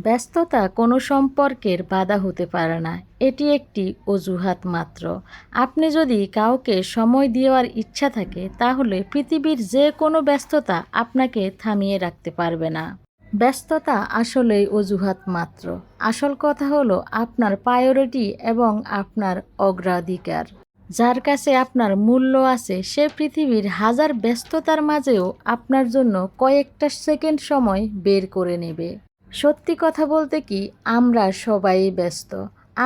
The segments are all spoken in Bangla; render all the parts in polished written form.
ব্যস্ততা কোনো সম্পর্কের বাধা হতে পারে না, এটি একটি অজুহাত মাত্র। আপনি যদি কাউকে সময় দেওয়ার ইচ্ছা থাকে তাহলে পৃথিবীর যে কোনো ব্যস্ততা আপনাকে থামিয়ে রাখতে পারবে না। ব্যস্ততা আসলেই অজুহাত মাত্র। আসল কথা হলো আপনার প্রায়োরিটি এবং আপনার অগ্রাধিকার। যার কাছে আপনার মূল্য আছে সে পৃথিবীর হাজার ব্যস্ততার মাঝেও আপনার জন্য কয়েকটা সেকেন্ড সময় বের করে নেবে। সত্যি কথা বলতে কি, আমরা সবাই ব্যস্ত।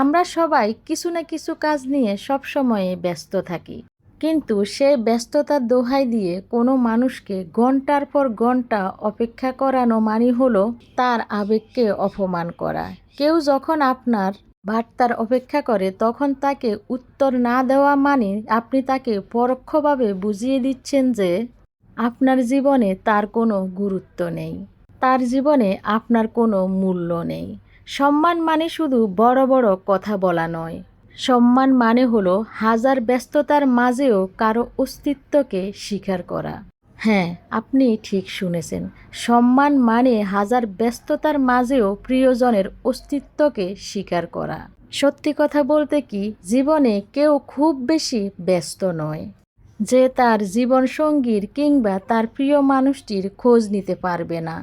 আমরা সবাই কিছু না কিছু কাজ নিয়ে সবসময় ব্যস্ত থাকি, কিন্তু সেই ব্যস্ততার দোহাই দিয়ে কোনো মানুষকে ঘন্টার পর ঘন্টা অপেক্ষা করানো মানে হলো তার আবেগকে অপমান করা। কেউ যখন আপনার বার্তার অপেক্ষা করে তখন তাকে উত্তর না দেওয়া মানে আপনি তাকে পরোক্ষভাবে বুঝিয়ে দিচ্ছেন যে আপনার জীবনে তার কোনো গুরুত্ব নেই, তার জীবনে আপনার কোনো মূল্য নেই। সম্মান মানে শুধু বড় বড় কথা বলা নয়। সম্মান মানে হলো হাজার ব্যস্ততার মাঝেও কারো অস্তিত্বকে স্বীকার করা। হ্যাঁ, আপনি ঠিক শুনেছেন। সম্মান মানে হাজার ব্যস্ততার মাঝেও প্রিয়জনের অস্তিত্বকে স্বীকার করা। সত্যি কথা বলতে কি, জীবনে কেউ খুব বেশি ব্যস্ত নয় যে তার জীবনসঙ্গীর কিংবা তার প্রিয় মানুষটির খোঁজ নিতে পারবে না।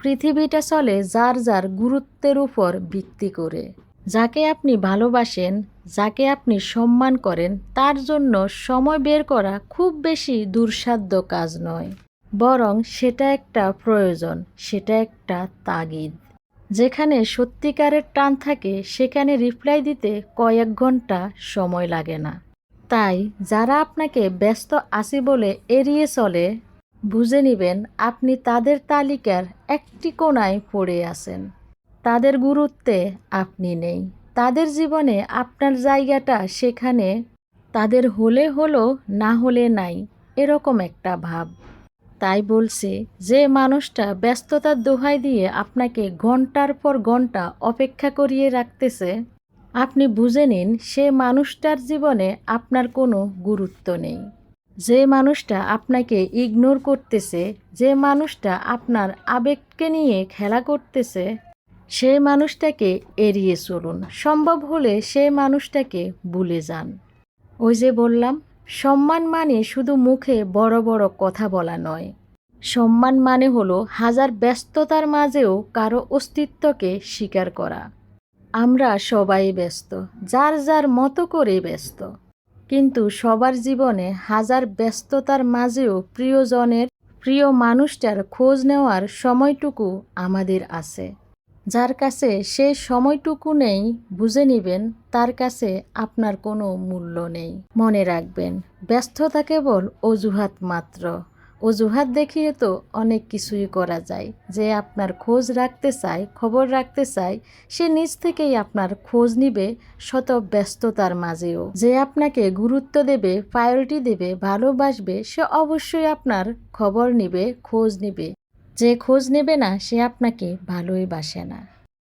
পৃথিবীটা চলে যার যার গুরুত্বের উপর ভিত্তি করে। যাকে আপনি ভালোবাসেন, যাকে আপনি সম্মান করেন, তার জন্য সময় বের করা খুব বেশি দুঃসাধ্য কাজ নয়, বরং সেটা একটা প্রয়োজন, সেটা একটা তাগিদ। যেখানে সত্যিকারের টান থাকে সেখানে রিপ্লাই দিতে কয়েক ঘন্টা সময় লাগে না। তাই যারা আপনাকে ব্যস্ত আছি বলে এড়িয়ে চলে, বুঝে নেবেন আপনি তাদের তালিকার একটি কোণায় পড়ে আছেন। তাদের গুরুত্বে আপনি নেই। তাদের জীবনে আপনার জায়গাটা সেখানে তাদের হলে হলো, না হলে নাই, এরকম একটা ভাব। তাই বলছি, যে মানুষটা ব্যস্ততার দোহাই দিয়ে আপনাকে ঘন্টার পর ঘন্টা অপেক্ষা করিয়ে রাখতেছে, আপনি বুঝে নিন সে মানুষটার জীবনে আপনার কোনো গুরুত্ব নেই। যে মানুষটা আপনাকে ইগনোর করতেছে, যে মানুষটা আপনার আবেগকে নিয়ে খেলা করতেছে, সেই মানুষটাকে এড়িয়ে চলুন। সম্ভব হলে সেই মানুষটাকে ভুলে যান। ওই যে বললাম, সম্মান মানে শুধু মুখে বড় বড় কথা বলা নয়। সম্মান মানে হলো হাজার ব্যস্ততার মাঝেও কারো অস্তিত্বকে স্বীকার করা। আমরা সবাই ব্যস্ত, যার যার মতো করে ব্যস্ত, কিন্তু সবার জীবনে হাজার ব্যস্ততার মাঝেও প্রিয়জনের, প্রিয় মানুষটার খোঁজ নেওয়ার সময়টুকু আমাদের আছে। যার কাছে সেই সময়টুকু নেই, বুঝে নেবেন তার কাছে আপনার কোনো মূল্য নেই। মনে রাখবেন, ব্যস্ততা কেবল অজুহাত মাত্র। অজুহাত দেখিয়ে তো অনেক কিছুই করা যায়। যে আপনার খোঁজ রাখতে চায়, খবর রাখতে চায়, সে নিজ থেকেই আপনার খোঁজ নিবে শত ব্যস্ততার মাঝেও। যে আপনাকে গুরুত্ব দেবে, প্রায়োরিটি দেবে, ভালোবাসবে, সে অবশ্যই আপনার খবর নিবে, খোঁজ নিবে। যে খোঁজ নেবে না সে আপনাকে ভালোই বাসে না।